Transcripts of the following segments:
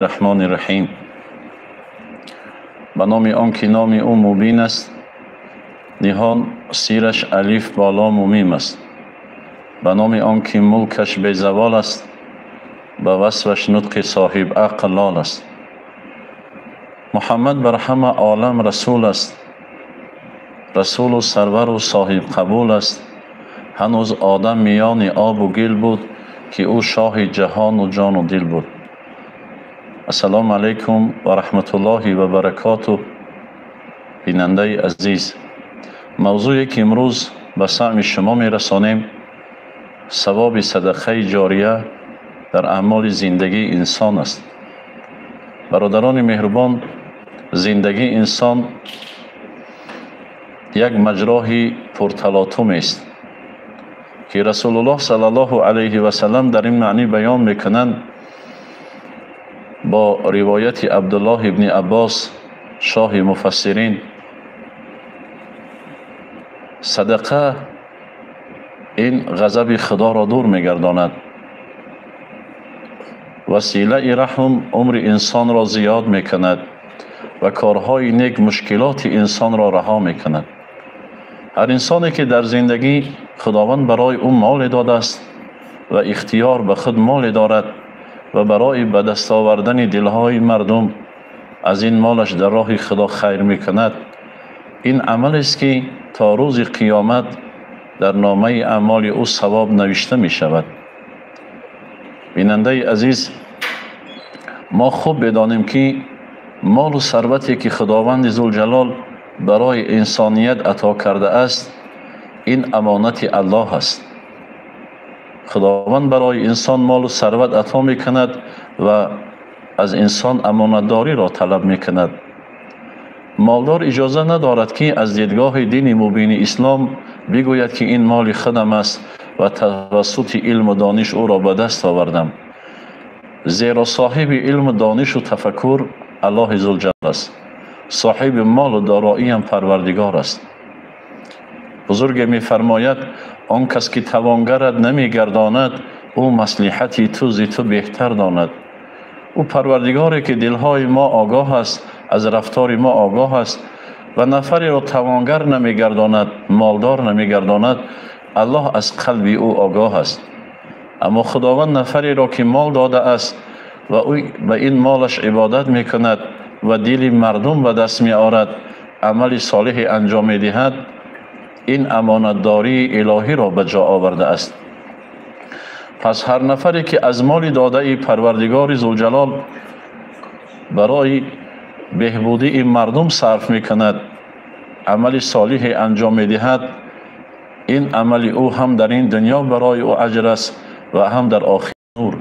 الرحمن الرحیم. به نام آن که نام او مبین است، نهان سیرش الف بالا میم است. به نام آن که ملکش به زوال است، به وصفش نطق صاحب عقل لال است. محمد بر همه عالم رسول است، رسول و سرور و صاحب قبول است. هنوز آدم میان آب و گل بود، که او شاه جهان و جان و دل بود. السلام علیکم و رحمت الله و برکاته. بیننده عزیز، موضوعی که امروز به سمع شما میرسانیم ثواب صدقه جاریه در اعمال زندگی انسان است. برادران مهربان، زندگی انسان یک مجرای پرتلاطم است که رسول الله صلی الله علیه و سلم در این معنی بیان میکنند. با روایت عبدالله ابن عباس شاه مفسرین، صدقه این غضب خدا را دور میگرداند، وسیله رحم عمر انسان را زیاد میکند و کارهای نیک مشکلات انسان را رها میکند. هر انسانی که در زندگی خداوند برای او مال داده است و اختیار به خود مال دارد و برای به دست آوردن دلهای مردم از این مالش در راه خدا خیر میکند، این عمل است که تا روز قیامت در نامه اعمال او ثواب نوشته می شود. بیننده عزیز، ما خوب بدانیم که مال و ثروتی که خداوند ذوالجلال برای انسانیت عطا کرده است، این امانت الله است. خداوند برای انسان مال و ثروت عطا میکند و از انسان امانتداری را طلب میکند. مالدار اجازه ندارد که از دیدگاه دین مبین اسلام بگوید که این مال خودم است و توسط علم و دانش او را به دست آوردم، زیرا صاحب علم و دانش و تفکر الله ذوالجلال است. صاحب مال و دارایی هم پروردگار است. بزرگ میفرماید آن کس که توانگرت نمیگرداند، او مصلحتی تو ز تو بهتر داند. او پروردگاری که دلهای ما آگاه است، از رفتار ما آگاه است و نفری را توانگر نمیگرداند، مالدار نمیگرداند. الله از قلب او آگاه است. اما خداوند نفری را که مال داده است و او به این مالش عبادت میکند و دل مردم به دست می آورد، عمل صالح انجام میدهد، این امانتداری الهی را به جا آورده است. پس هر نفری که از مال داده پروردگار ذوالجلال برای بهبودی این مردم صرف میکند، عمل صالح انجام میدهد، این عمل او هم در این دنیا برای او اجر است و هم در آخرت نور.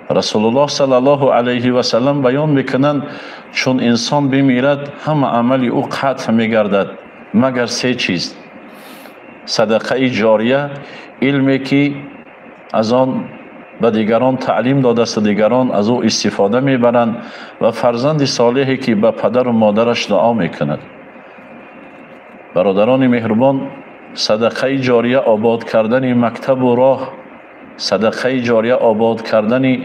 رسول الله صلی الله علیه و سلم بیان میکنند چون انسان بمیرد همه عمل او قطع میگردد مگر سه چیز: صدقه جاریه، علمی که از آن به دیگران تعلیم داده است و دیگران از او استفاده میبرند، و فرزند صالحی که به پدر و مادرش دعا میکند. برادران مهربان، صدقه جاریه آباد کردن مکتب و راه، صدقه جاریه آباد کردن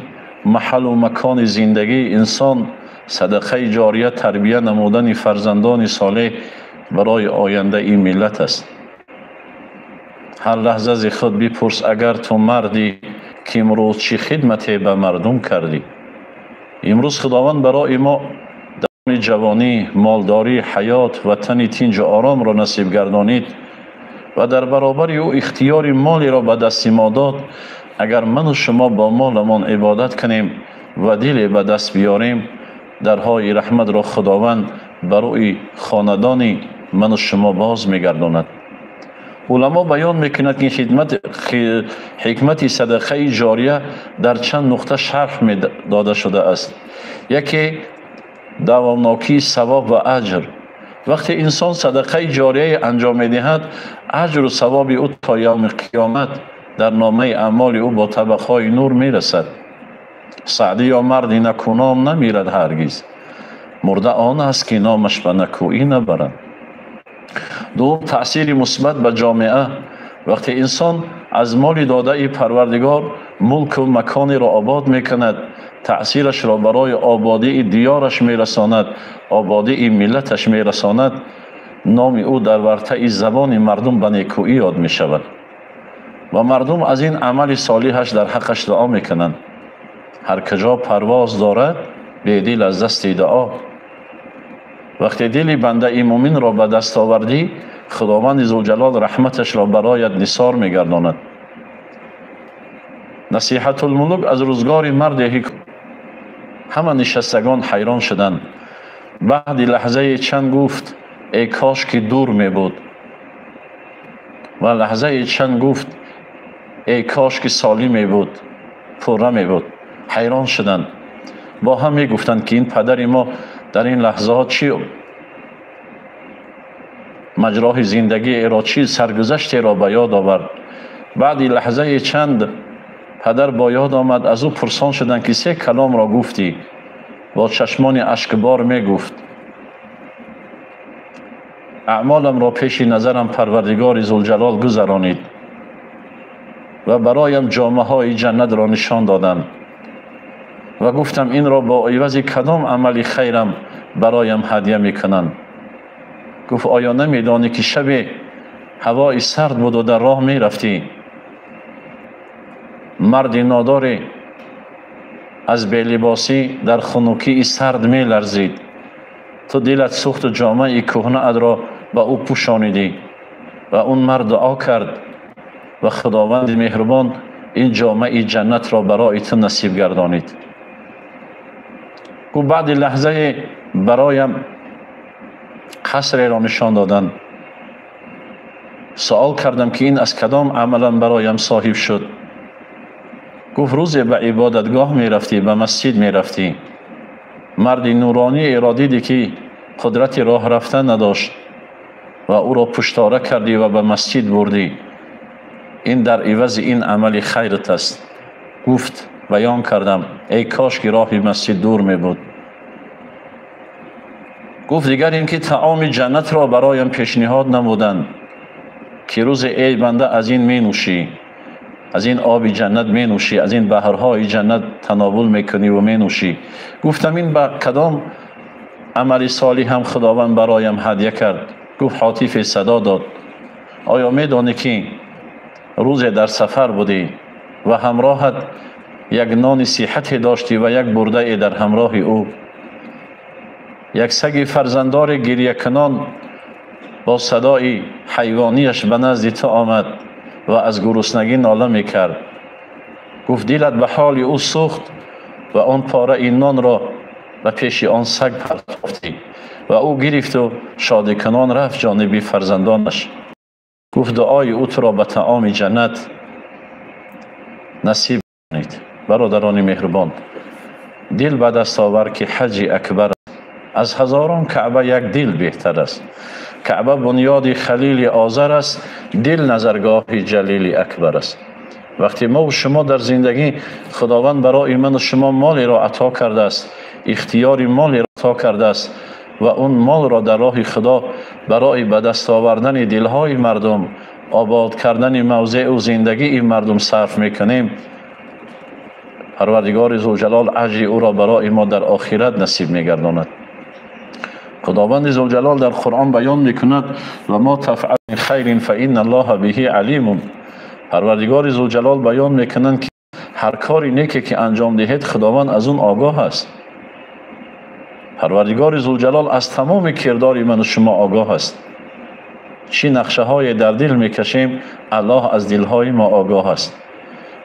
محل و مکان زندگی انسان، صدقه جاریه تربیت نمودن فرزندان صالح برای آینده این ملت است. هر لحظه از خود بپرس اگر تو مردی که امروز چی خدمتی به مردم کردی. امروز خداوند برای ما دوران جوانی، مالداری، حیات و تن تنج و آرام را نصیب گردانید و در برابر او اختیار مالی را به دست ما داد. اگر من و شما با مالمان عبادت کنیم و دل به دست بیاریم، درهای رحمت را خداوند برای خاندان من و شما باز میگرداند. علما بیان میکنند که حکمت صدقه جاریه در چند نقطه شرح داده شده است. یکی دوامناکی ثواب و اجر. وقتی انسان صدقه جاریه انجام میدهد، اجر و ثواب او تا یوم قیامت در نامه اعمال او با طبقهای نور میرسد. سعدی یا مردی نکونام نمیرد هرگز، مرده آن است که نامش به نکویی نبرد. دوم، تأثیر مثبت به جامعه. وقتی انسان از مال داده پروردگار ملک و مکانی را آباد میکند، تأثیرش را برای آبادی دیارش میرساند، آبادی ملتش میرساند، نام او در ورطه زبان مردم به نیکویی یاد می شود و مردم از این عمل صالحش در حقش دعا می کنند. هر کجا پرواز دارد به دل از دست دعا. وقتی دل بنده مومن را به دست آوردی، خداوند ذوالجلال رحمتش را برایت نثار می گرداند. نصیحت الملوک از روزگار مرد همه نشستگان حیران شدند. بعد لحظه چند گفت ای کاش که دور می بود و لحظه چند گفت ای کاش که سالی می بود، پوره می بود. حیران شدند، با هم می گفتند که این پدر ما در این لحظه ها چی مجرای زندگی را، چی سرگذشتی را به یاد آورد. بعد لحظه چند پدر با یاد آمد، از او پرسان شدند که سه کلام را گفتی. با چشمان اشکبار می گفت اعمالم را پیش نظرم پروردگار ذوالجلال گذرانید و برایم جامه های جنت را نشان دادند و گفتم این را با عوض کدام عمل خیرم برایم هدیه میکنند. گفت آیا نمیدانی که شب هوای سرد بود و در راه میرفتی، مرد ناداری از بی‌لباسی در خنکی سرد میلرزید، تو دلت سوخت و جامه کهنه اد را به او پوشانیدی و اون مرد دعا کرد و خداوند مهربان این جامه جنت را برای تو نصیب گردانید. گفت بعد لحظه برایم قصر را نشان دادند. سوال کردم که این از کدام عملم برایم صاحب شد. گفت روز به عبادتگاه می رفتی، به مسجد می رفتی، مرد نورانی را دیدی که قدرت راه رفتن نداشت و او را پشتاره کردی و به مسجد بردی، این در عوض این عمل خیرت است. گفت بیان کردم ای کاش که راه مسجد دور می بود. گفت دیگر این که طعام جنت را برایم پیشنهاد نمودند که روز ای بنده از این می نوشی، از این آب جنت می نوشی، از این بحرهای جنت تناول میکنی و می نوشی. گفتم این به کدام عمل صالح هم خداوند برایم هدیه کرد. گفت هاتف صدا داد آیا می دانی که روز در سفر بودی و همراهت یک نان صحتی داشتی و یک برده در همراه او، یک سگ فرزندار گریه کنان با صدای حیوانیش به نزد تو آمد و از گرسنگی ناله میکرد. گفت دلت به حال او سوخت و آن پاره این نان را به پیش آن سگ پرتافتی و او گرفت و شادی کنان رفت جانب فرزندانش. گفت دعای او تو را به طعام جنت نصیب کنید. برادران مهربان، دل به دست آور که حج اکبر از هزاران کعبه یک دل بهتر است. کعبه بنیاد خلیل آذر است، دل نظرگاه جلیل اکبر است. وقتی ما و شما در زندگی خداوند برای من و شما مالی را عطا کرده است، اختیاری مالی را عطا کرده است و اون مال را در راه خدا برای به دست آوردن دلهای مردم، آباد کردن موضع و زندگی این مردم صرف میکنیم، پروردگار ذوالجلال اجر او را برای ما در آخرت نصیب میگرداند. خداوند ذوالجلال در قرآن بیان میکند و ما تفعل من خیر فإن الله به علیم. پروردگار ذوالجلال بیان میکنند که هر کاری نیکی که انجام دهید خداوند از اون آگاه است. پروردگار ذوالجلال از تمام کردار من و شما آگاه است. چی نقشه های در دل میکشیم الله از دلهای ما آگاه است.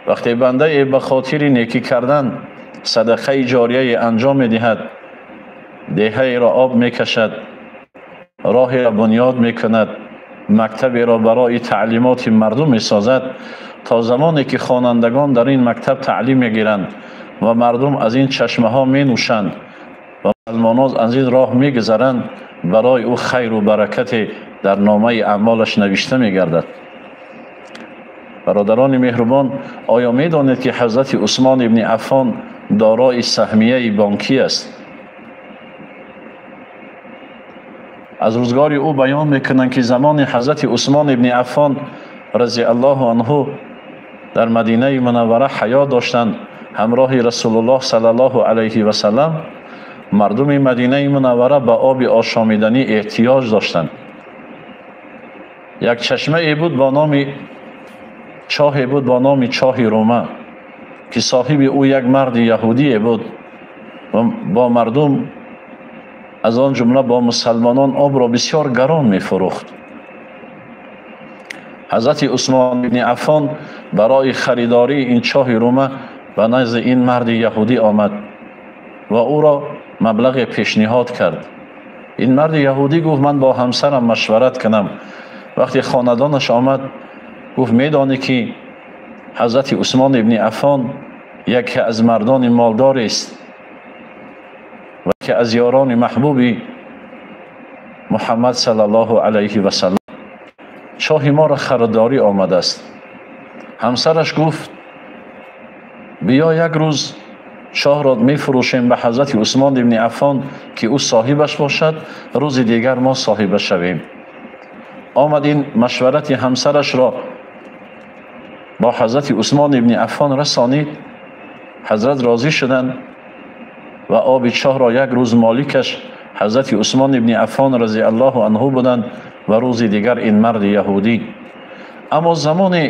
وقتی بنده به خاطر نیکی کردن صدقه جاریه انجام میدهد، دهه را آب میکشد، راه را بنیاد میکند، مکتب را برای تعلیمات مردم میسازد، تا زمانی که خوانندگان در این مکتب تعلیم میگیرند و مردم از این چشمه ها می نوشند و مسلمانان از این راه میگذرند، برای او خیر و برکت در نامه اعمالش نوشته میگردد. برادران مهربان، آیا میدانید که حضرت عثمان ابن عفان دارای سهمیه بانکی است؟ از روزگار او بیان میکنند که زمان حضرت عثمان ابن عفان رضی الله عنه در مدینه منوره حیا داشتند همراه رسول الله صلی الله علیه و سلم مردم مدینه منوره به آب آشامیدنی احتیاج داشتند. یک چشمه ای بود با نام چاهی بود با نام چاه روما که صاحب او یک مرد یهودی بود و با مردم از آن جمله با مسلمانان آب را بسیار گران می فروخت. حضرت عثمان بن عفان برای خریداری این چاه روما به نزد این مرد یهودی آمد و او را مبلغ پیشنهاد کرد. این مرد یهودی گفت من با همسرم مشورت کنم. وقتی خاندانش آمد گفت میدانی که حضرت عثمان بن عفان یکی از مردان مالدار است و که از یاران محبوب محمد صلی الله علیه و سلم چاه ما را خریداری آمده است. همسرش گفت بیا یک روز چاه را می فروشیم به حضرت عثمان بن عفان که او صاحبش باشد، روز دیگر ما صاحبش شویم. آمد این مشورت همسرش را با حضرت عثمان بن عفان رسانید. حضرت راضی شدند و آب چاه را یک روز مالکش حضرت عثمان بن عفان رضی الله عنه بودند و روز دیگر این مرد یهودی. اما زمان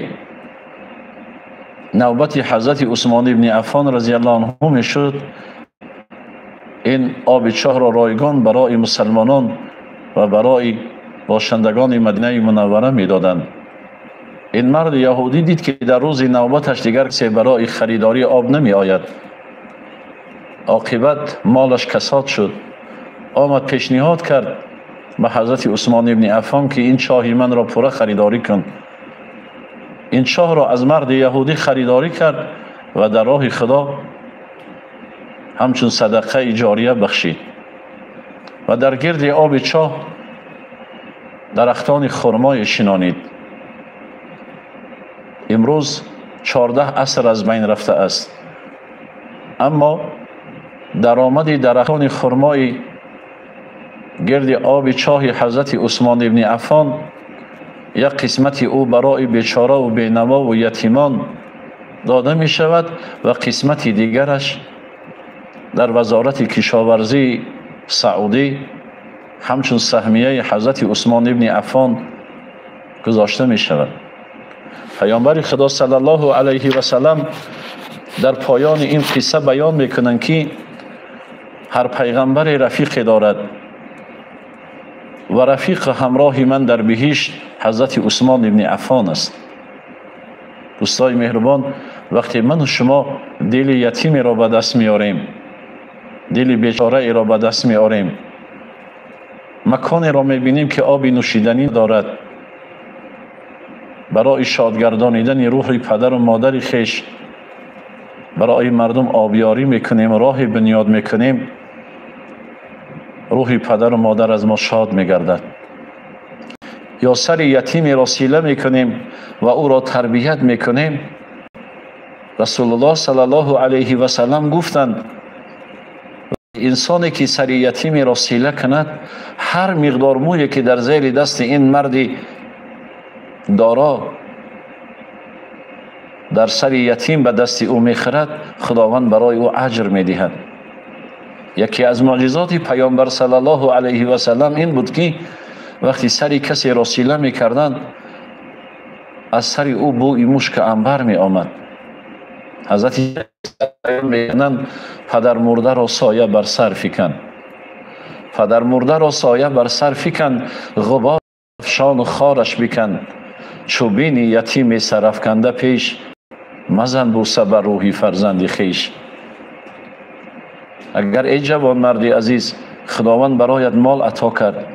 نوبت حضرت عثمان بن عفان رضی الله عنه می شد، این آب چاه را رایگان برای مسلمانان و برای باشندگان مدینه منوره می دادند. این مرد یهودی دید که در روز نوبتش دیگر کسی برای خریداری آب نمی آید. عاقبت مالش کساد شد. آمد پیشنهاد کرد به حضرت عثمان بن عفان که این چاه من را پوره خریداری کن. این چاه را از مرد یهودی خریداری کرد و در راه خدا همچون صدقه جاریه بخشید و در گرد آب چاه درختان خرمای شنانید. امروز 14 عصر از بین رفته است، اما درآمد درختان خرمای گرد آب چاه حضرت عثمان بن عفان یک قسمت او برای بیچاره و بینوا و یتیمان داده می شود و قسمت دیگرش در وزارت کشاورزی سعودی همچون سهمیه حضرت عثمان بن عفان گذاشته می شود. پیامبر خدا صلی الله علیه و سلم در پایان این قصه بیان میکنند که هر پیغمبر رفیقی دارد و رفیق همراه من در بهشت حضرت عثمان بن عفان است. دوستای مهربان، وقتی من و شما دل یتیمی را به دست میاریم، دل بیچاره را به دست میاریم، مکانی را میبینیم که آب نوشیدنی دارد، برای شادگردانیدن روح پدر و مادر خویش برای مردم آبیاری میکنیم، راه بنیاد میکنیم، روح پدر و مادر از ما شاد میگردد. یا سر یتیمی را سیله میکنیم و او را تربیت میکنیم. رسول الله صلی الله علیه و سلم گفتند انسانی که سر یتیمی را سیله کند، هر مقدار مویی که در زیر دست این مردی دارا در سر یتیم به دست او میخرد، خداوند برای او اجر میدهد. یکی از معجزات پیامبر صلی الله علیه و سلم این بود که وقتی سری کسی را سیله میکردند، از سر او بوی مشک عنبر می آمد. حضرت میگویند پدر مرده را سایه بر سر فکن، پدر مرده را سایه بر سر فکن، غبار افشان و خارش بکن، چوبین یتیم سرافکنده پیش، مزن بوسه بر روحی فرزند خویش. اگر ای جوان مردی عزیز خداوند برایت مال عطا کرد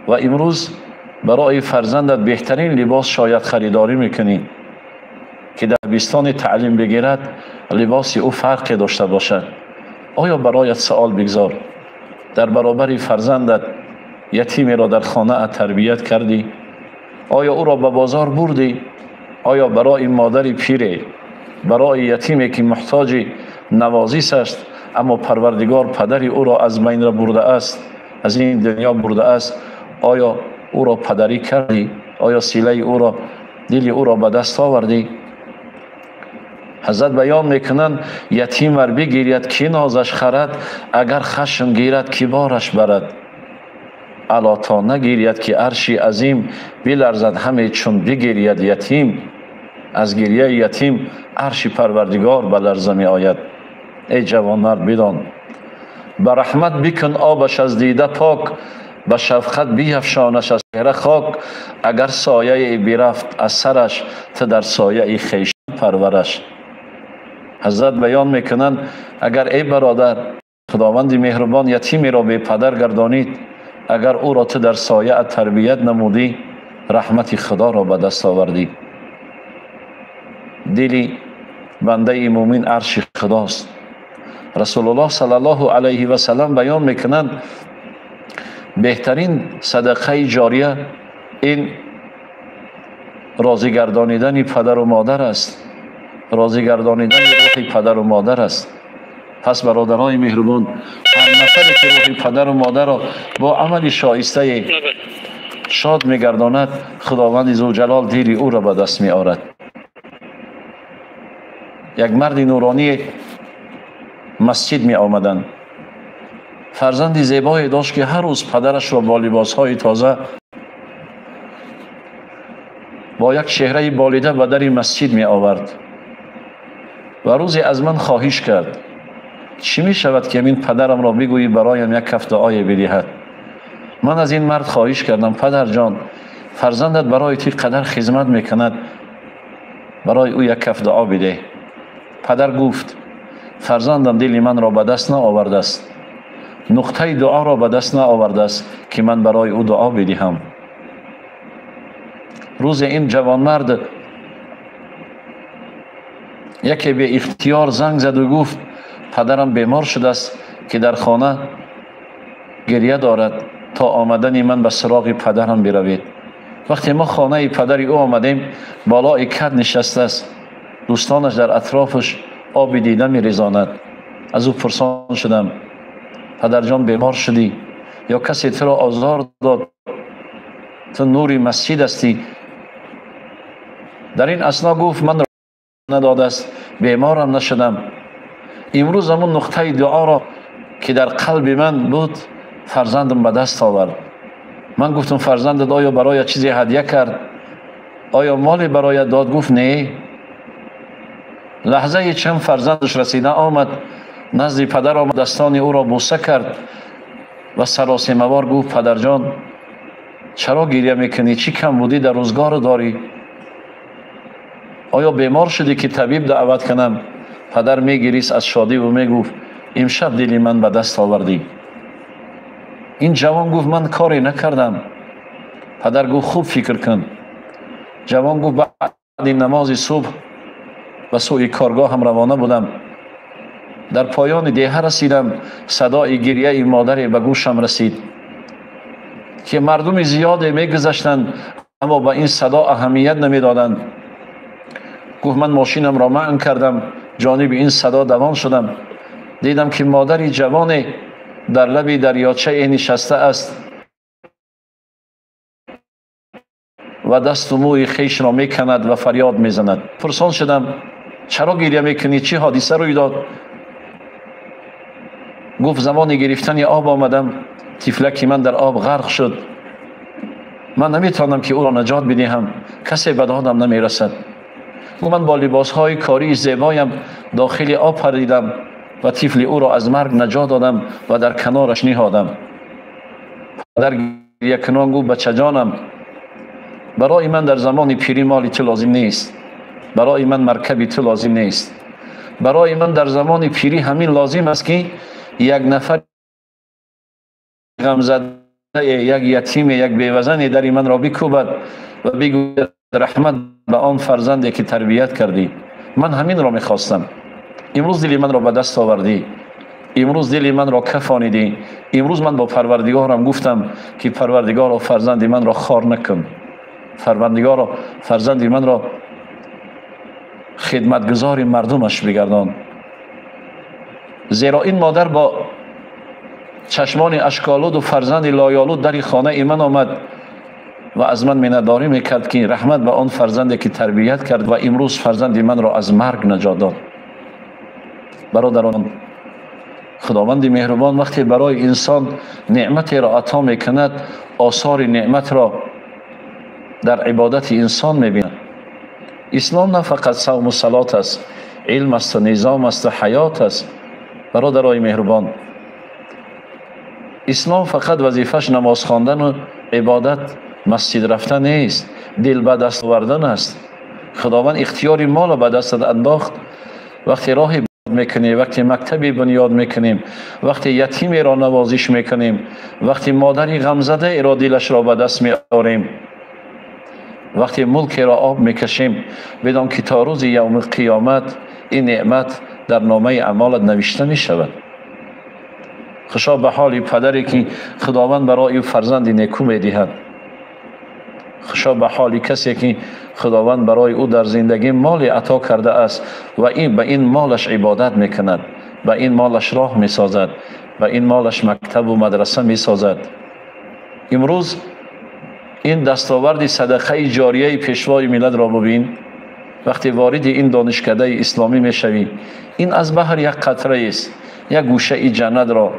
و امروز برای فرزندت بهترین لباس شاید خریداری میکنی که در بیستان تعلیم بگیرد، لباس او فرقی داشته باشد، آیا برایت سوال بگذار در برابر فرزندت یتیمی را در خانه تربیت کردی؟ آیا او را به بازار بردی؟ آیا برای مادر پیره، برای یتیمی که محتاج نوازش است اما پروردگار پدری او را از بین را برده است، از این دنیا برده است، آیا او را پدری کردی؟ آیا سیله او را، دل او را به دست آوردی؟ حضرت بیان میکنند یتیم ور بگیرید کی نازش خرد، اگر خشم گیرد کی بارش برد. الا تا نگیرید که عرشی عظیم، بلرزد همه چون بگیرید یتیم. از گریه یتیم عرش پروردگار به لرزه می آید. ای جوانمرد بدان، به رحمت بکن آبش از دیده پاک، به شفقت بیفشانش از چهره خاک. اگر سایه برفت از سرش، تو در سایه خویش پرورش. حضرت بیان میکنند اگر ای برادر خداوند مهربان یتیمی را بی پدر گردانید، اگر او را تو در سایه تربیت نمودی، رحمت خدا را به دست آوردی. دلی بنده مومن عرش خداست. رسول الله صلی الله علیه و سلم بیان میکنند بهترین صدقه جاریه این راضی گردانیدن پدر و مادر است، راضی گردانیدن روح پدر و مادر است. پس برادرای مهربان، هر نفری که روح پدر و مادر را با عمل شایسته شاد میگرداند، خداوند ذوالجلال دل او را به دست می آورد. یک مرد نورانی مسجد می آمدند. فرزند زیبایی داشت که هر روز پدرش را با لباسهای تازه با یک چهره بالیده به در مسجد می آورد و روزی از من خواهش کرد چی می شود که این پدرم را بگویی برایم یک کف دعای بدهد. من از این مرد خواهش کردم پدر جان، فرزندت برای تو قدر خدمت میکند، برای او یک کف دعا بده. پدر گفت فرزندم دل من را به دست نآورده است، نقطه دعا را به دست نآورده است که من برای او دعا بدهم. روز این جوانمرد یکی به اختیار زنگ زد و گفت پدرم بیمار شده است که در خانه گریه دارد، تا آمدن من به سراغ پدرم بروید. وقتی ما خانه پدر او آمدیم، بالای کد نشسته است، دوستانش در اطرافش آب دیده می ریزاند. از او پرسان شدم پدر جان بیمار شدی یا کسی تو را آزار داد؟ تو نوری مسجد هستی. در این اثنا گفت من را نداده است، بیمارم نشدم. امروز همون نقطه دعا را که در قلب من بود فرزندم به دست آورد. من گفتم فرزندت آیا برای چیزی هدیه کرد؟ آیا مالی برای داد؟ گفت نه. لحظه چند فرزندش رسیده آمد نزد پدر آمد، دستان او را بوسه کرد و سراسیمه‌وار گفت پدر جان چرا گریه میکنی؟ چی کم بودی در روزگار داری؟ آیا بیمار شدی که طبیب دعوت کنم؟ پدر میگریست از شادی و میگفت امشب دلی من به دست آوردی. این جوان گفت من کاری نکردم. پدر گفت خوب فکر کن. جوان گفت بعد نماز صبح و سوی کارگاه هم روانه بودم. در پایان دیه رسیدم، صدای گریه مادر به گوشم رسید که مردم زیاد میگذشتند اما به این صدا اهمیت نمیدادند. گفت من ماشینم را منع کردم، جانب این صدا دوان شدم، دیدم که مادری جوان در لب دریاچه نشسته است و دست و موی خیش را میکند و فریاد میزند. پرسان شدم چرا گریه میکنی؟ چی حادثه روی داد؟ گفت زمان گرفتن آب آمدم، طفلکی من در آب غرق شد، من نمیتونم که او را نجات بدهم، کسی به دادم نمیرسد. گفت من با لباسهای کاری زیبایم داخل آب پریدم و طفل او را از مرگ نجات دادم و در کنارش نهادم. پدر گریه کنان گفت بچه جانم، برای من در زمان پیری مالی تو لازم نیست، برای من مرکبی تو لازم نیست، برای من در زمان پیری همین لازم است که یک نفر غمزده، یک یتیم، یک بیوزن در من را بکوبد و بگوید رحمت به آن فرزندی که تربیت کردی. من همین را میخواستم. امروز دل من را به دست آوردی، امروز دل من را کفانیدی. امروز من با پروردگارم گفتم که پروردگارا فرزند من را خار نکن، پروردگارا فرزند من را خدمتگزار مردمش بگردان. زیرا این مادر با چشمان اشکالود و فرزند لایالود در خانه من آمد و از من منتداری میکرد که رحمت به آن فرزندی که تربیت کرد و امروز فرزند من را از مرگ نجات داد. برادران، خداوند مهربان وقتی برای انسان نعمتی را عطا میکند، آثار نعمت را در عبادت انسان میبیند. اسلام نه فقط صوم و صلات است، علم است و نظام است و حیات است. برادرای مهربان، اسلام فقط وظیفش نماز خواندن و عبادت مسجد رفتن نیست، دل به دست آوردن است. خداوند اختیار ما را به دست انداخت. وقتی راهی میکنیم، وقتی مکتبی بنیاد میکنیم، وقتی یتیمی را نوازش میکنیم، وقتی مادری غمزده را دلش را به دست میاریم، وقتی ملک را آب میکشیم، بدان که تا روز یوم قیامت این نعمت در نامه اعمالت نوشته میشود. خوشا به حال پدری که خداوند برای فرزند نیکو میدهد. خوشا به حال کسی که خداوند برای او در زندگی مال عطا کرده است و به این مالش عبادت میکند، به این مالش راه میسازد، به این مالش مکتب و مدرسه میسازد. امروز این دستاورد صدقه جاریه پیشوای ملت را ببین. وقتی وارد این دانشکده اسلامی میشوی، این از بحر یک قطره است، یک گوشه جنت را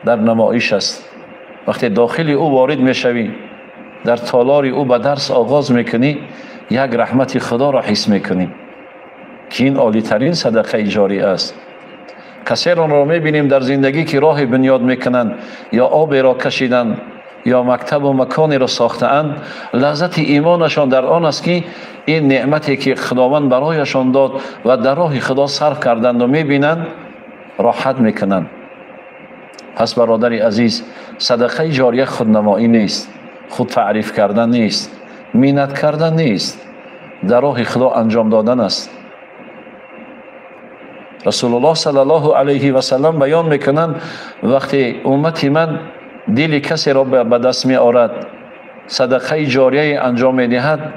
در نمایش است. وقتی داخل او وارد میشوی، در تالار او به درس آغاز میکنی، یک رحمت خدا را حس میکنی که این عالی ترین صدقه جاری است. کسان را میبینیم در زندگی که راه بنیاد میکنند، یا آب را کشیدن، یا مکتب و مکانی را ساختند، لذت ایمانشان در آن است که این نعمتی که خداوند برایشان داد و در راه خدا صرف کردند و میبینند، راحت میکنند. پس برادر عزیز، صدقه جاریه خودنمایی نیست، خود تعریف کردن نیست، منت کردن نیست، در راه خدا انجام دادن است. رسول الله صلی الله علیه و سلم بیان میکنند وقتی امتی من دل کسی را به دست می آورد، صدقه جاریه انجام می دهد،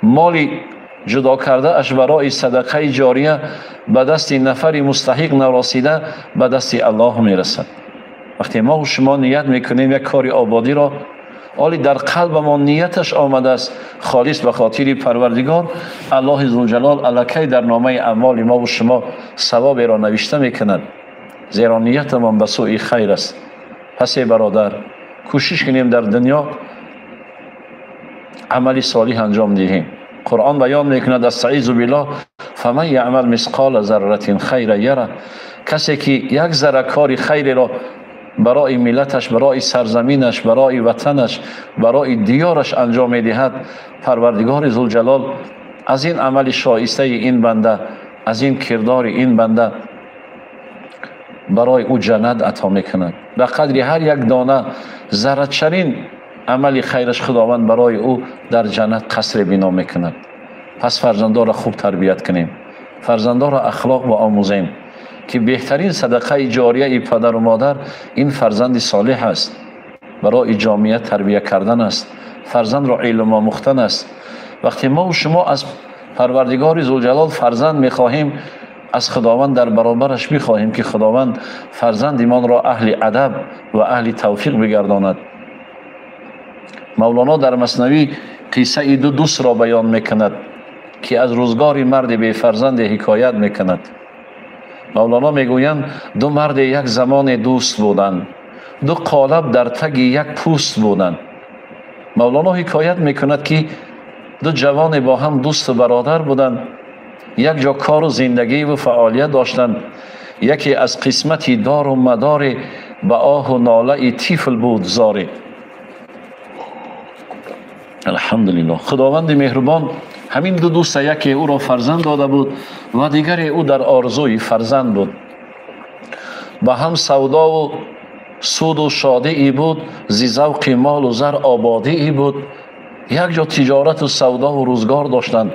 مالی جدا کرده اش برای صدقه جاریه به دست نفری مستحق نرسیده به دست الله می رسد. وقتی ما و شما نیت میکنیم یک کاری آبادی را، حالی در قلب ما نیتش آمده است خالص به خاطر پروردگار، الله ذوالجلال الکی در نامه اعمال ما و شما ثواب را نوشته میکند، زیرا نیت ما به سوی خیر است. پس برادر، کوشش کنیم در دنیا عملی صالح انجام دهیم. قرآن بیان میکند استعیذ بالله فمن یعمل مثقال ذره خیر یره. کسی که یک ذره کار خیر را برای ملتش، برای سرزمینش، برای وطنش، برای دیارش انجام میدهد، پروردگار ذوالجلال از این عمل شایسته این بنده، از این کردار این بنده برای او جنت عطا میکند. به قدر هر یک دانه ذره چرین عمل خیرش خداوند برای او در جنت قصر بنا میکند. پس فرزندان را خوب تربیت کنیم، فرزندان را اخلاق و آموزیم که بهترین صدقه جاریه پدر و مادر این فرزند صالح است، برای جامعه تربیت کردن است، فرزند را علم آموختن است. وقتی ما و شما از پروردگار ذوالجلال فرزند میخواهیم، از خداوند در برابرش میخواهیم که خداوند فرزندمان را اهل ادب و اهل توفیق بگرداند. مولانا در مثنوی قصه دو دوست را بیان میکند که از روزگار مرد بی فرزند حکایت میکند. مولانا میگویند دو مرد یک زمان دوست بودند، دو قالب در تگ یک پوست بودند. مولانا حکایت میکند که دو جوان با هم دوست و برادر بودند، یک جا کار و زندگی و فعالیت داشتند. یکی از قسمتی دار و مدار به آه و ناله طفل بود زاری. الحمدلله خداوند مهربان همین دو دوست، یکی او را فرزند داده بود و دیگر او در آرزوی فرزند بود. با هم سودا و سود و شادی ای بود، زی ذوق مال و زر آبادی ای بود. یک جا تجارت و سودا و روزگار داشتند.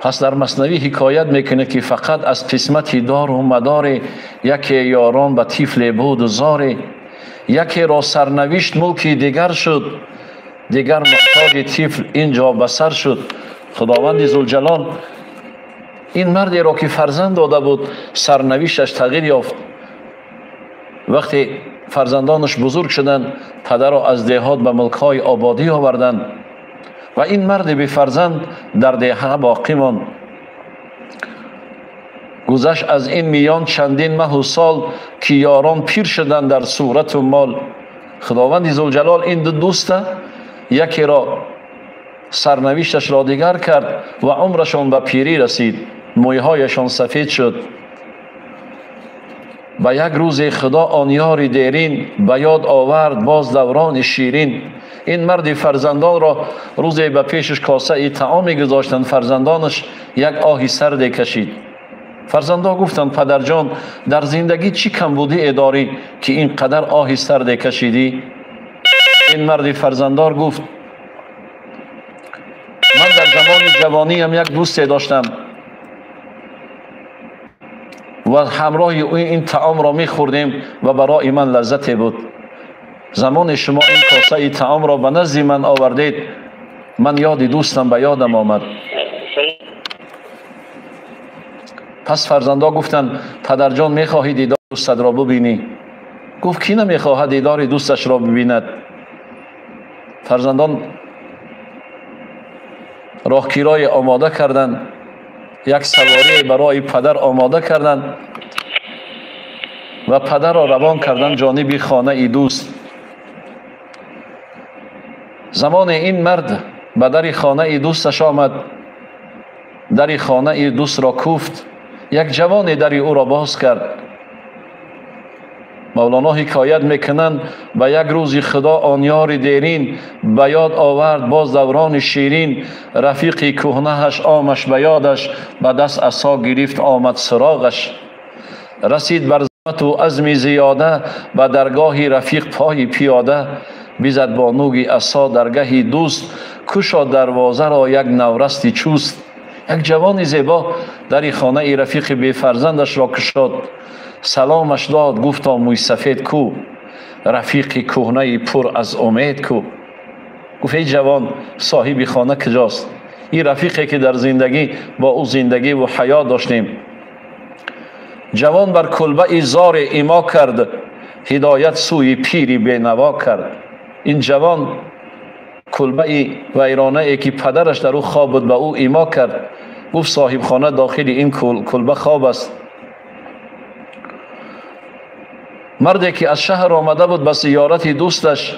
پس در مثنوی حکایت میکنه که فقط از قسمتی دار و مدار یکی یاران به طفل بود و زاری، یکی را سرنوشت ملکی دیگر شد، دیگر محتاج طفل اینجا بسر شد. خداوند ذوالجلال این مردی را که فرزند داده بود سرنوشتش تغییر یافت. وقتی فرزندانش بزرگ شدند، پدر را از دهات به ملک‌های آبادی آوردند و این مرد بی فرزند در دهه باقی ماند. گذشت از این میان چندین ماه و سال که یاران پیر شدند در صورت و مال. خداوند ذوالجلال این دو دوست یکی را سرنوشتش را دیگر کرد و عمرشان به پیری رسید، مویهایشان سفید شد. و یک روز خدا آن یار دیرین به یاد آورد باز دوران شیرین. این مرد فرزندان را روزی به پیشش کاسه ای طعامی گذاشتند. فرزندانش یک آهی سرد کشید. فرزندان گفتند پدر جان در زندگی چی کمبودی داری که اینقدر آهی سرد کشیدی؟ این مرد فرزندار گفت من در زمان جوانی هم یک دوست داشتم و همراه این طعام را می‌خوردیم و برای من لذت بود. زمان شما این کاسه ای طعام را به نزد من آوردید، من یاد دوستم به یادم آمد. پس فرزندان گفتند پدر جان می‌خواهی دیدار دوستت را ببینی؟ گفت کی نمی‌خواهد دیدار دوستش را ببیند؟ فرزندان راهگیری آماده کردند، یک سواری برای پدر آماده کردند و پدر را روان کردند جانب خانه ای دوست. زمان این مرد به در خانه ای دوستش آمد، در خانه ای دوست را کوفت. یک جوان در او را باز کرد. مولانا حکایت میکنند به یک روز خدا آن یار دیرین به یاد آورد باز دوران شیرین. رفیقی کهنهش آمش به یادش به دست عصا گرفت آمد سراغش. رسید بر زحمت و عزم زیاده به درگاهی رفیق پای پیاده. بیزد با نوگی عصا درگاهی دوست کشاد دروازه را یک نورستی چوست. یک جوان زیبا در خانه ای رفیق بی فرزندش را کشاد. سلامش داد گفتا موی سفید کو، رفیق کهنه پر از امید کو. گفت ای جوان صاحب خانه کجاست؟ این رفیقی که در زندگی با او زندگی و حیات داشتیم. جوان بر کلبه زار ایما کرد، هدایت سوی پیری بینوا کرد. این جوان کلبه ویرانه ای که پدرش در او خواب بود به او ایما کرد. گفت صاحب خانه داخل این کلبه خواب است. مردی که از شهر آمده بود به زیارت دوستش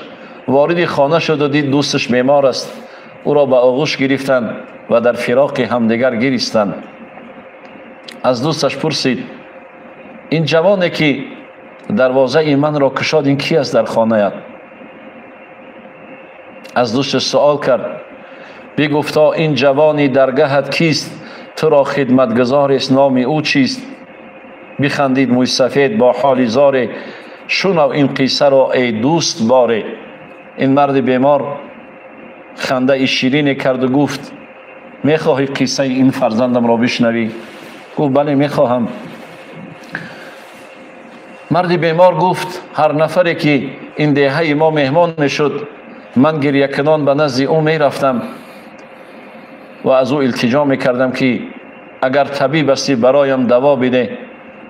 وارد خانه شد و دید دوستش بیمار است. او را به آغوش گرفتند و در فراق همدیگر گریستند. از دوستش پرسید این جوانی که دروازه من را کشاد این کی است در خانه؟ از دوستش سوال کرد. بگفتا این جوانی درگاهت کیست؟ تو را خدمتگزار است نام او چیست؟ بخندید موی سفید با حال زاره، شنو این قصه را ای دوست باره. این مرد بیمار خنده شیرین کرد و گفت میخواهی قصه این فرزندم را بشنوی؟ گفت بله میخواهم. مرد بیمار گفت هر نفری که این دهه ما مهمان میشد من گریه کنان به نزد او میرفتم و از او التجا میکردم که اگر طبیب هستی برایم دوا بده،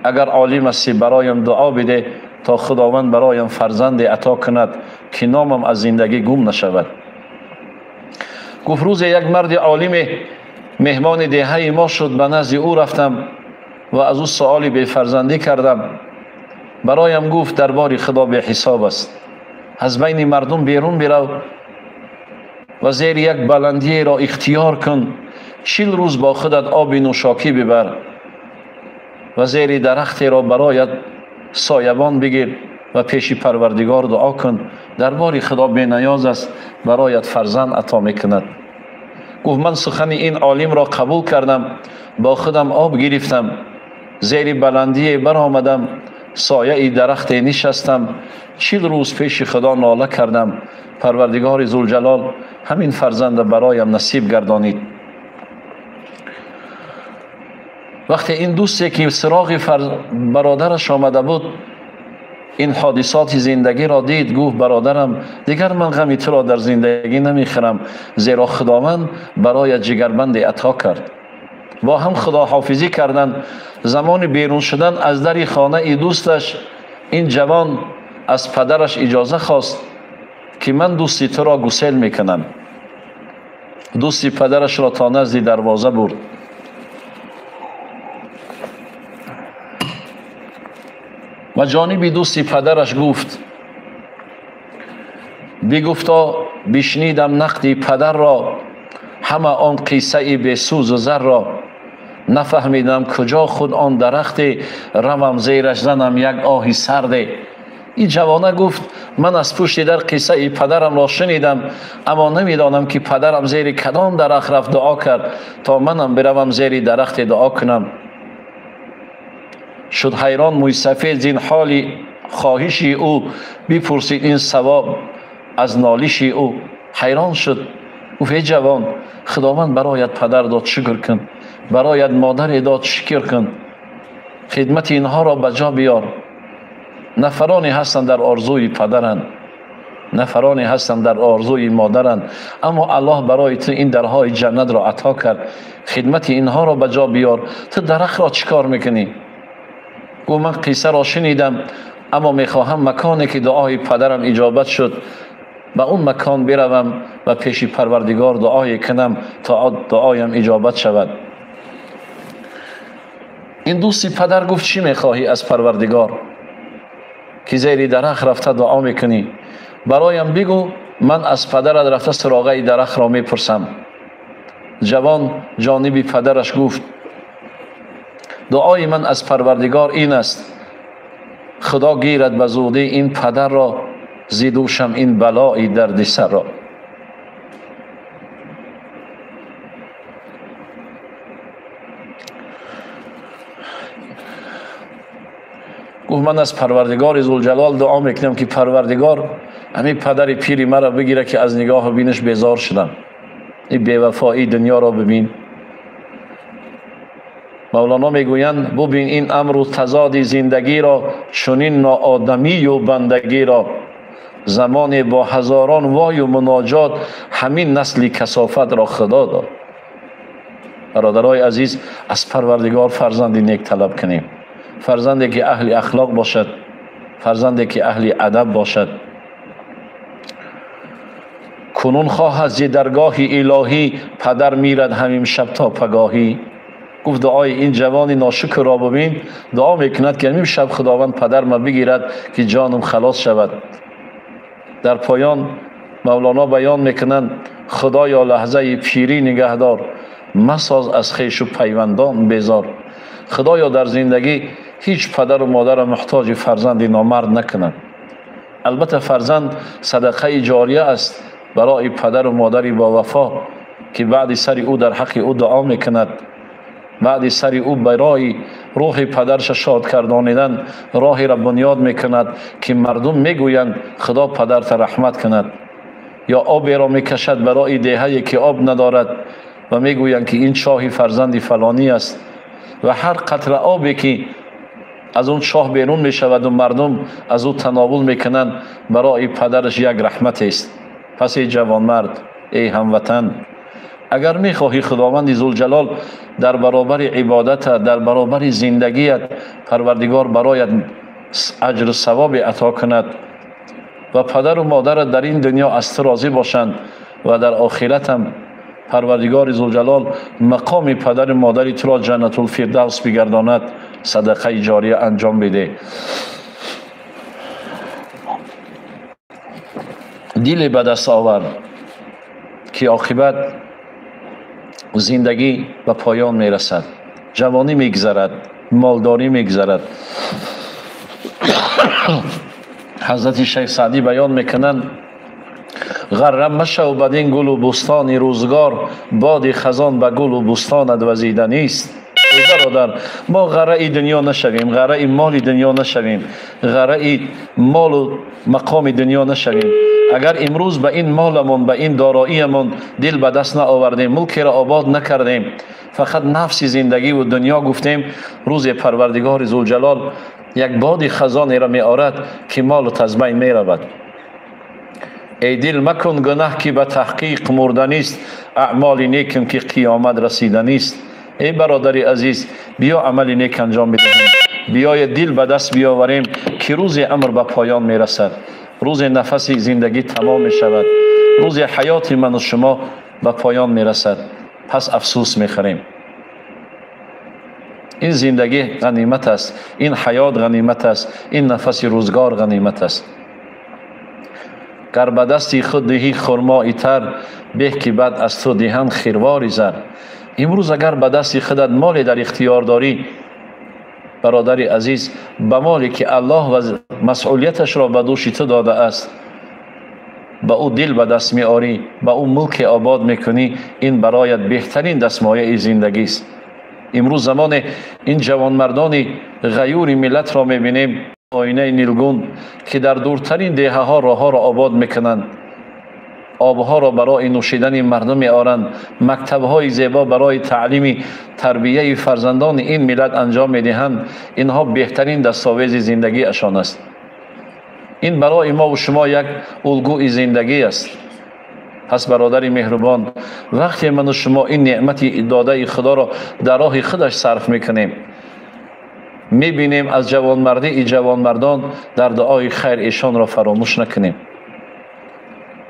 اگر عالم هستی برایم دعا بده تا خداوند برایم فرزند عطا کند که نامم از زندگی گم نشود. گفت روز یک مرد عالم مهمان دهه ما شد، به نزد او رفتم و از او سوالی به فرزندی کردم. برایم گفت دربار خدا به حساب است، از بین مردم بیرون برو و زیر یک بلندی را اختیار کن، 40 روز با خودت آب نوشاکی ببر و زیر درختی را برایت سایبان بگیر و پیش پروردگار دعا کن، دربار خدا بی نیاز است برایت فرزند عطا میکند. گفت من سخن این عالم را قبول کردم، با خودم آب گرفتم، زیر بلندی بر آمدم، سایه درخت نشستم، 40 روز پیش خدا ناله کردم، پروردگار ذوالجلال همین فرزند برایم نصیب گردانید. وقتی این دوستی که سراغ برادرش آمده بود این حادثات زندگی را دید، گفت برادرم دیگر من غمی تو را در زندگی نمیخورم، زیرا خداوند برای جگربند عطا کرد. با هم خداحافظی کردند. زمان بیرون شدن از در خانه ای دوستش این جوان از پدرش اجازه خواست که من دوستی تو را گسیل میکنم. دوستی پدرش را تا نزد دروازه برد. و جانب دوستی پدرش گفت: بگفتا بشنیدم نقد پدر را، همه آن قصه به سوز و زر را. نفهمیدم کجا خود آن درخت، روم زیرش زنم یک آهی سرده. این جوانه گفت: من از پشت در قصه پدرم را شنیدم، اما نمیدانم که پدرم زیر کدام درخت رفت دعا کرد تا منم بروم زیر درخت دعا کنم. شد حیران موی سفید زین حال خواهش او، بپرسید این ثواب از نالش او. حیران شد. گفت: ای جوان، خداوند برایت پدر داد، شکر کن. برایت مادر داد، شکر کن. خدمت اینها را بجا بیار. نفرانی هستند در آرزوی پدرند، نفرانی هستند در آرزوی مادرند، اما الله برای تو این درهای جنت را عطا کرد. خدمت اینها را بجا بیار. تو درخت را چیکار میکنی؟ گفت: من قصه را شنیدم، اما میخواهم مکانی که دعای پدرم اجابت شد به اون مکان بروم و پیش پروردگار دعای کنم تا دعایم اجابت شود. این دوستی پدر گفت: چی میخواهی از پروردگار که زیر درخت رفته دعا میکنی؟ برایم بگو، من از پدرت رفته سراغه درخت را میپرسم. جوان جانب پدرش گفت: دعای من از پروردگار این است، خدا گیرد به زودی این پدر را، زیدوشم این بلای درد سر را. گفت: من از پروردگار ذوالجلال دعا میکنم که پروردگار همین پدر پیری مرا بگیره که از نگاه و بینش بیزار شدم. این بیوفایی دنیا را ببین. مولانا میگویند: ببین این امر و تضاد زندگی را، چنین ناآدمی و بندگی را. زمان با هزاران وای و مناجات، همین نسل کثافت را خدا داد. برادرای عزیز، از پروردگار فرزندی نیک طلب کنیم. فرزندی که اهل اخلاق باشد، فرزندی که اهل ادب باشد. کنون خواه از درگاه الهی، پدر میرد همین شب تا پگاهی. گفت: دعای این جوان ناشکر را ببین، دعا میکند که همین شب خداوند پدر ما بگیرد که جانم خلاص شود. در پایان مولانا بیان میکنند: خدایا لحظه پیری نگهدار، مساز از خویش و پیوندان بیزار. خدایا در زندگی هیچ پدر و مادر محتاج فرزندی نامرد نکنند. البته فرزند صدقه جاریه است برای پدر و مادری با وفا که بعد سر او در حق او دعا میکند، بعد سر او برای روح پدرش شاد کردانیدن راهی را بنیاد میکند که مردم میگویند خدا پدرت رحمت کند. یا آبی را میکشد برای دهه‌ای که آب ندارد و میگویند که این چاه فرزند فلانی است، و هر قطره آبی که از اون چاه بیرون میشود و مردم از او تناول میکنند برای پدرش یک رحمت است. پس ای جوانمرد، ای هموطن، اگر میخواهی خداوند ذوالجلال در برابر عبادت، در برابر زندگیت پروردگار برایت اجر و ثواب عطا کند و پدر و مادرت در این دنیا از تو راضی باشند و در آخرت هم پروردگار ذوالجلال مقام پدر و مادری تو را جنت الفردوس بگرداند، صدقه جاریه انجام بده. دل به دست آور که عاقبت زندگی به پایان میرسد، جوانی میگذرد، مالداری میگذرد. حضرت شیخ سعدی بیان میکنند: غره مشو بدین گل و بستان روزگار، باد خزان به گل و بستانت وزیده نیست. ای برادر، ما غره دنیا نشویم، غره مال دنیا نشویم، غره مال و مقام دنیا نشویم. اگر امروز به این مالمون، به این داراییمون دل به دست نآوردیم، ملکی را آباد نکردیم، فقط نفس زندگی و دنیا گفتیم، روز پروردگار ذوالجلال یک باد خزانی را می آورد که مال از بین می رود. ای دل مکن گناه که به تحقیق مردنی است، اعمال نیکم که قیامت رسیدنی است. ای برادری عزیز، بیا عمل نیک انجام بدهیم، بیای دل به دست بیاوریم که روز عمر به پایان می رسد، روز نفس زندگی تمام می شود، روز حیات من و شما به پایان می رسد، پس افسوس می خوریم. این زندگی غنیمت است، این حیات غنیمت است، این نفس روزگار غنیمت است. گر به دستی خود دهی خرمایی تر، به که بعد از تو دهند خیرواری زر. امروز اگر به دستی خودت مالی در اختیار داری برادری عزیز، به مالی که الله و مسئولیتش را به دوش تو داده است، به او دل به دست می آری، به او ملک آباد میکنی، این برایت بهترین دستمایه زندگی است. امروز زمان این جوانمردان غیور ملت را میبینیم، آینه نیلگون که در دورترین دهه ها راه ها را آباد میکنند، آبها را برای نوشیدن مردم میآورند، مکتب های زیبا برای تعلیم تربیه فرزندان این ملت انجام میدهند. اینها بهترین دستاویز زندگی اشان است. این برای ما و شما یک الگوی زندگی است. پس برادر مهربان، وقتی من و شما این نعمت داده خدا را در راه خودش صرف میکنیم، میبینیم از جوانمردی ای جوانمردان، در دعای خیر ایشان را فراموش نکنیم.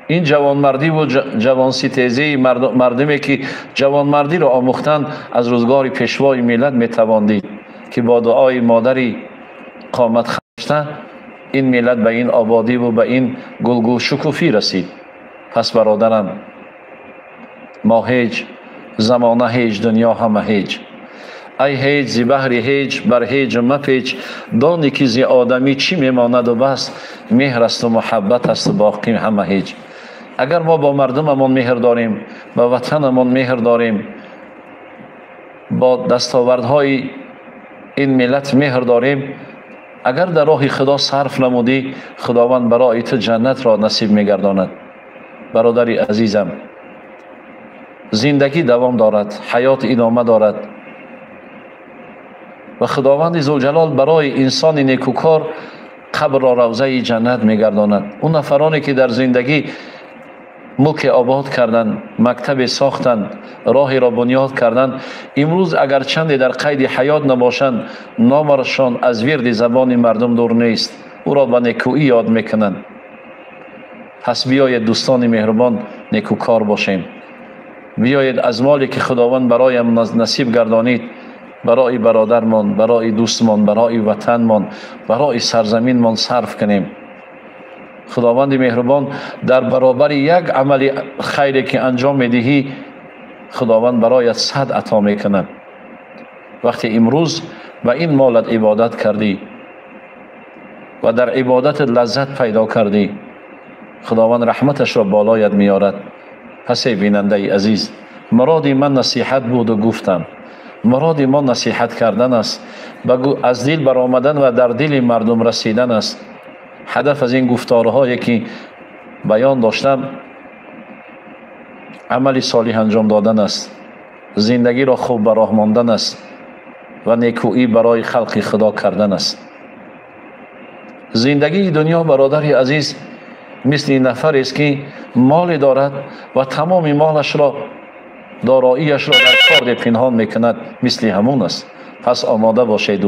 این جوانمردی و جوانستیزی مردمی که جوانمردی را آموختند از روزگار پیشوای ملت میتواندید که با دعای مادری قامت خشته این ملت به این آبادی و به این گلگل شکوفی رسید. پس برادرم، ما هیچ، زمانه هیچ، دنیا همه هیچ. ای هیچ زی بحر هیچ، بر هیچ مپیچ، دانی که زی آدمی چی میماند و بس، مهر است و محبت است و باقی همه هیچ. اگر ما با مردممون مهر داریم، با وطنمون مهر داریم، با دستاوردهای این ملت مهر داریم، اگر در راه خدا صرف نمودی، خداوند برای تو جنت را نصیب میگرداند. برادری عزیزم، زندگی دوام دارد، حیات ادامه دارد و خداوند ذوالجلال برای انسان نیکوکار قبر را روضه جنت میگرداند. اون نفرانی که در زندگی ملک آباد کردند، مکتب ساختند، راهی را بنیاد کردند، امروز اگر چندی در قید حیات نباشند، نامشان از ورد زبان مردم دور نیست، او را به نیکویی یاد میکنند. پس بیایید دوستان مهربان نیکوکار باشیم. بیایید از مالی که خداوند برایم نصیب گردانید، برای برادرمان، برای دوستمان، برای وطنمان، برای سرزمینمان صرف کنیم. خداوند مهربان در برابر یک عمل خیری که انجام میدهی، خداوند برایت 100 عطا میکند. وقتی امروز و این مالت عبادت کردی و در عبادت لذت پیدا کردی، خداوند رحمتش را بالایت میارد. پس بیننده عزیز، مراد من نصیحت بود و گفتم. مراد ما نصیحت کردن است، بگو از دل برآمدن و در دل مردم رسیدن است. هدف از این گفتارهایی که بیان داشتم، عمل صالح انجام دادن است، زندگی را خوب به راه ماندن است و نیکویی برای خلق خدا کردن است. زندگی دنیا برادری عزیز مثل این نفر است که مال دارد و تمام مالش را، داراییش را در کار پنهان میکند، مثل همون است. پس آماده باشید.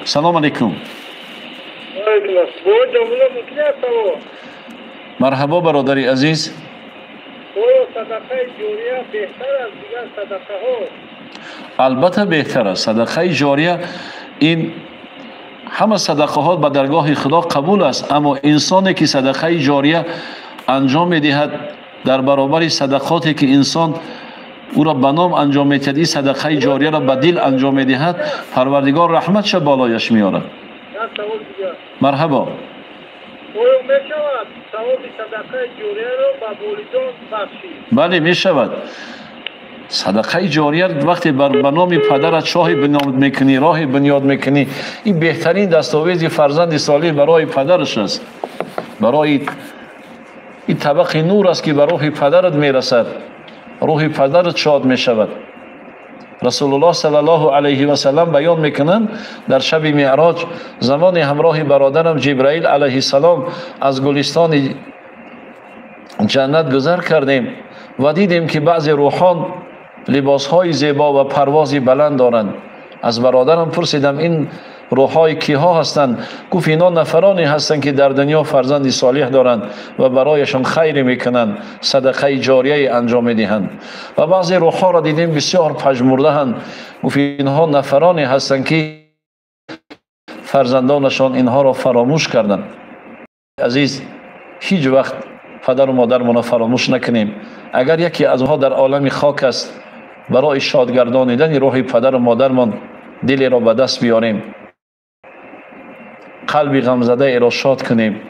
سلام علیکم. مرحبا برادری عزیز. صدقه جاریه بهتر از دیگر صدقه ها؟ البته بهتر است. صدقه جاریه، این همه صدقه ها به درگاه خدا قبول است، اما انسانی که صدقه جاریه انجام میدهد در برابر صدقاتی که انسان او را به نام انجام میدهد، این صدقه جاریه را به دل انجام میدهد، پروردگار رحمتش بالایش میارد. مرحبا. آیا میشود ثواب صدقه جاریه را به والدین بخشید؟ بله میشود. صدقه جاریه وقتی به نام پدرت شاه بنیاد میکنی، راه بنیاد میکنی، این بهترین دستاویز فرزند صالح برای پدرش است، برای این طبق نور است که به روح پدرت میرسد، روح پدرت شاد میشود. رسول الله صلی الله علیه و سلم بیان میکنند در شب معراج، زمان همراه برادرم جبرائیل علیه السلام از گلستان جنت گذر کردیم و دیدیم که بعضی روحان لباسهای زیبا و پروازی بلند دارند. از برادرم پرسیدم این روح‌های کیها هستند؟ گفت اینا نفرانی هستند که در دنیا فرزند صالح دارند و برایشان خیر میکنند، صدقه جاریه انجام میدهند. و بعضی روح‌ها را دیدیم بسیار پژمرده اند. گفت اینها نفرانی هستند که فرزندانشان اینها را فراموش کردند. عزیز، هیچ وقت پدر و مادرمان را فراموش نکنیم. اگر یکی از آنها در عالم خاک است، برای شادگردانیدن روح پدر و مادرمان دلی را به دست بیاریم، قلبی غمزده ای را شاد کنیم،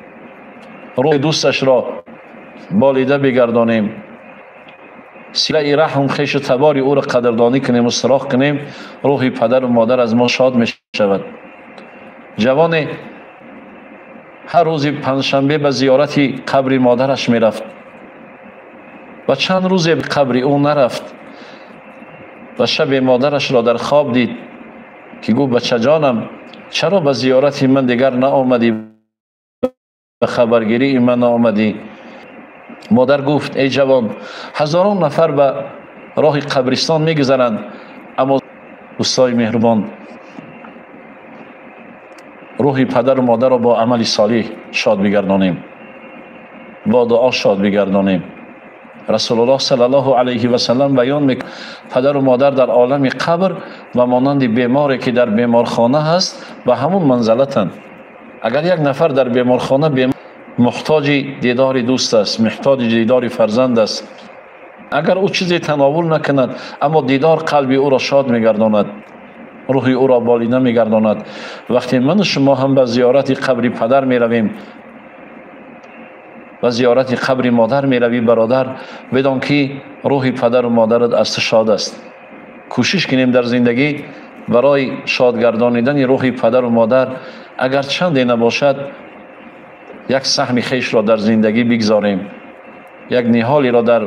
روح دوستش را بالیده بگردانیم، صله رحم خویش تباری او را قدردانی کنیم و سراغ کنیم، روح پدر و مادر از ما شاد می شود. جوان هر روز پنجشنبه به زیارت قبر مادرش می رفت و چند روز به قبر او نرفت و شب مادرش را در خواب دید که گفت بچه جانم چرا به زیارت من دیگر نآمدی، به خبرگیری من نآمدی؟ مادر گفت ای جوان، هزاران نفر به راه قبرستان میگذرند، اما دوستای مهربان، روح پدر و مادر را با عمل صالح شاد بگردانیم، با دعا شاد بگردانیم. رسول الله صلی الله علیه و سلم بیان میکنه پدر و مادر در عالم قبر و مانند بیماری که در بیمارخانه هست به همون منزلتند. اگر یک نفر در بیمارخانه محتاج دیدار دوست است، محتاج دیدار فرزند است، اگر او چیزی تناول نکند اما دیدار قلبی او را شاد میگرداند، روح او را بالیده میگرداند. وقتی من و شما هم به زیارت قبر پدر میرویم و زیارت قبر مادر میروی برادر، بدان که روح پدر و مادرت از شاد است. کوشش کنیم در زندگی برای شادگردانیدن روح پدر و مادر اگر چندی نباشد یک سهم خیش را در زندگی بگذاریم، یک نهالی را در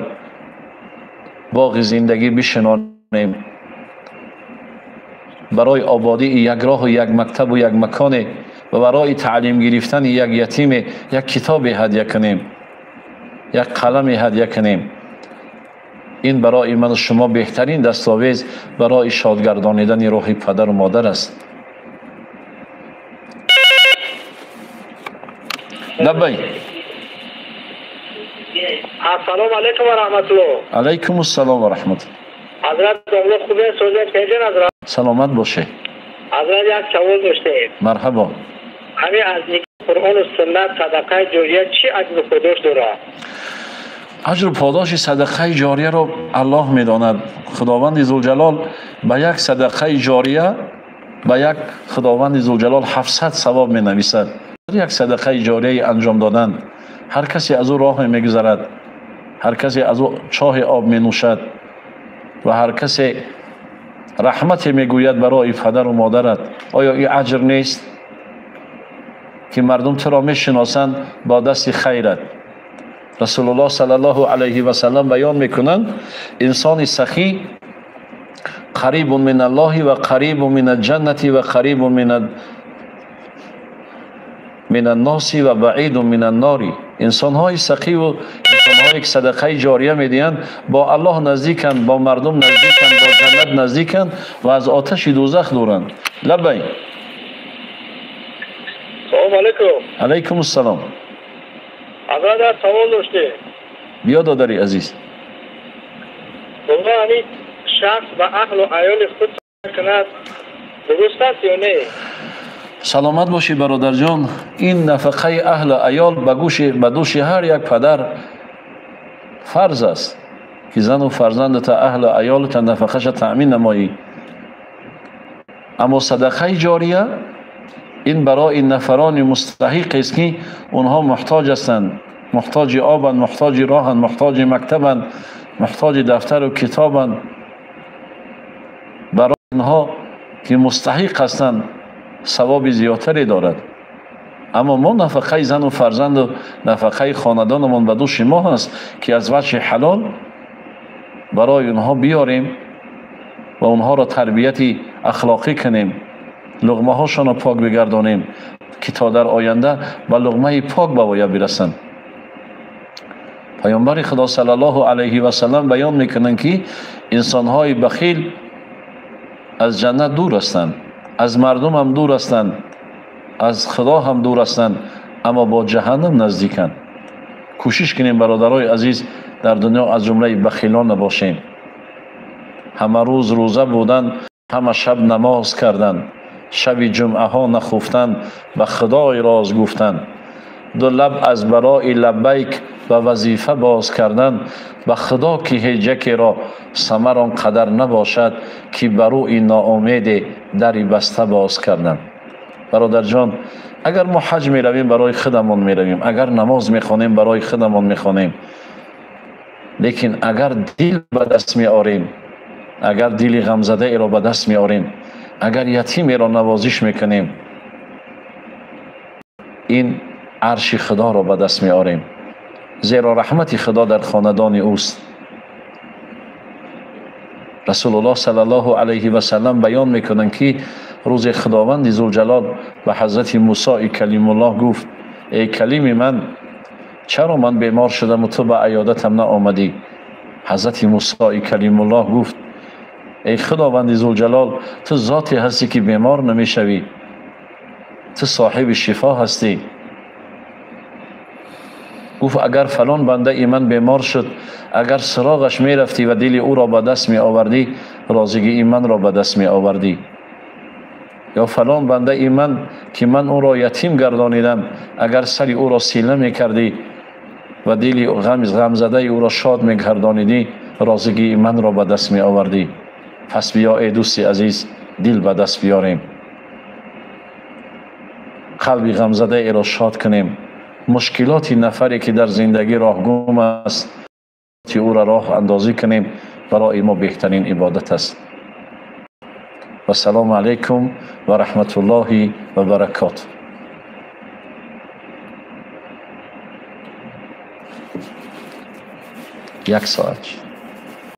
باغ زندگی بشنانیم، برای آبادی یک راه و یک مکتب و یک مکان و برای تعلیم گرفتن یک یتیم یک کتاب هدیه کنیم، یک قلم هدیه کنیم. این برای من و شما بهترین دستاویز برای شادگردانیدن روح پدر و مادر است. لبی. السلام علیکم و رحمت الله. علیکم السلام و رحمت. حضرت داماد خوبه سوزه پیجن حضرت. سلامت باشه. حضرت یک سوال داشتیم. مرحبا. همین از قرآن و سنت صدقه جاریه چی اجر و پاداش داره؟ اجر و پاداش صدقه جاریه رو الله میداند. خداوند ذوالجلال به یک صدقه جاریه به یک خداوند ذوالجلال 700 ثواب می نویسد. یک صدقه جاریه انجام دادن، هر کسی از او راه میگذرد، هر کسی از او چاه آب می نوشد و هر کسی رحمت میگوید برای پدر و مادرت، آیا این اجر نیست که مردم تو را میشناسند با دست خیرت؟ رسول الله صلی الله علیه و سلم بیان میکنند انسان سخی قریب من الله و قریب من الجنه و قریب من الناس و بعید من النار. انسان های سخی و انسان های که صدقه جاریه میدهند با الله نزدیکند، با مردم نزدیکند، با جنت نزدیکند و از آتش دوزخ دورند. لبی. سلام علیکم. علیکم السلام. حضرت سوال داشته. بیا دادری عزیز. والله همین شخص و اهل و عیال خود کند درست است یا نه؟ سلامت باشی برادر جان. این نفقه اهل و عیال به دوش هر یک پدر فرض است که زن و فرزندت اهل و عیالت نفقهش تأمین نمایی. اما صدقه جاریه این برای نفران مستحق است که اونها محتاج هستند، محتاج آبند، محتاج راهند، محتاج مکتبند، محتاج دفتر و کتابند. برای اینها که مستحق هستند ثواب زیادتری دارد. اما ما نفقه زن و فرزند و نفقه خاندانمان به دوش ما هست که از وجه حلال برای اونها بیاریم و اونها را تربیت اخلاقی کنیم، لقمه هاشان را پاک بگردانیم که تا در آینده به لقمه پاک به وی برسند. پیامبر خدا صلی الله علیه و سلم بیان میکنند که انسان های بخیل از جنت دور هستند، از مردم هم دور هستند، از خدا هم دور هستند، اما با جهنم نزدیکند. کوشش کنیم برادرای عزیز در دنیا از جمله بخیلان نباشیم. همه روز روزه بودند، همه شب نماز کردند، شب جمعه ها نخفتند، به خدای راز گفتند. دو لب از برای لبیک و وظیفه باز کردند، به خدا که هیچ یکی را ثمر آنقدر نباشد که برای ناامید دری بسته باز کردند. برادر جان، اگر ما حج می رویم برای خودمان می رویم، اگر نماز می خوانیم برای خودمان می خوانیم، لیکن اگر دل به دست می آوریم، اگر دل غمزده ای را به دست می آوریم، اگر یتیمی را نوازش می کنیم، این عرش خدا را به دست می آوریم، زیرا رحمت خدا در خاندان اوست. رسول الله صلی الله علیه و سلم بیان میکنند که روز خداوند ذوالجلال به حضرت موسی کلیم الله گفت: ای کلیم من، چرا من بیمار شدم و تو به عیادتم نآمدی؟ حضرت موسی کلیم الله گفت: ای خداوند ذوالجلال، تو ذاتی هستی که بیمار نمیشوی، تو صاحب شفا هستی. گفت اگر فلان بنده ایمان بیمار شد، اگر سراغش می رفتی و دل او را به دست می آوردی، رازگی ایمان را به دست می آوردی. یا فلان بنده ایمان که من او را یتیم گردانیدم، اگر سر او را سیله می کردی و دل غمزده او را شاد می گردانیدی، رازگی ایمان را به دست می آوردی. پس بیا ای دوست عزیز، دل به دست بیاریم، قلب غمزده ای را شاد کنیم. مشکلات نفری که در زندگی راهگم است، او را راه اندازی کنیم، برای ما بهترین عبادت است. و السلام علیکم و رحمت الله و برکاته. یک ساعت